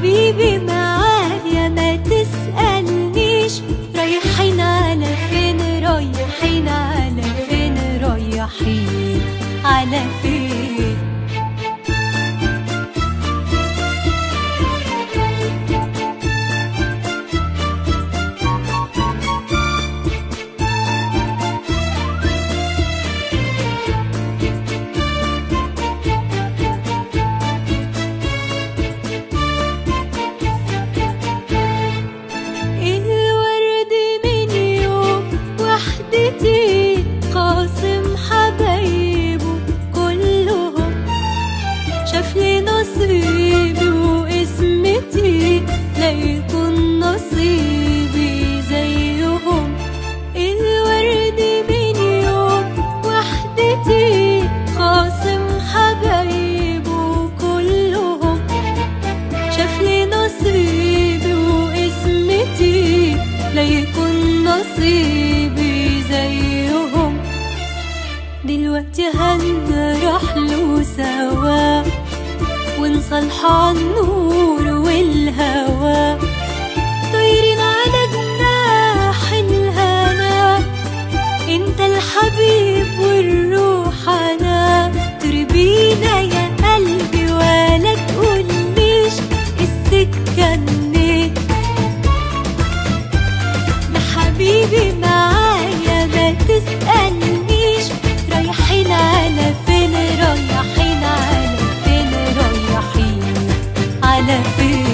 حبيبي معايا ما تسألنيش رايحين على فين، رايحين على فين، رايحين على فين. قاسم حبايبه كلهم، شاف لي نصيبي واسمتي لا يكون نصيبي زيهم. الورد من يوم وحدتي قاسم حبايبه كلهم، شاف لي نصيبي واسمتي لا يكون نصيبي زيهم. دلوقتي هنروح له سوا ونصلح عالنور والهوا، طايرين على جناح الهنا، انت الحبيب والروح انا. تربينا يا قلبي ولا تقوليش السكة منين، ده حبيبي معايا ما تسألنيش رايحين على فين، رايحين على فين، رايحين على فين.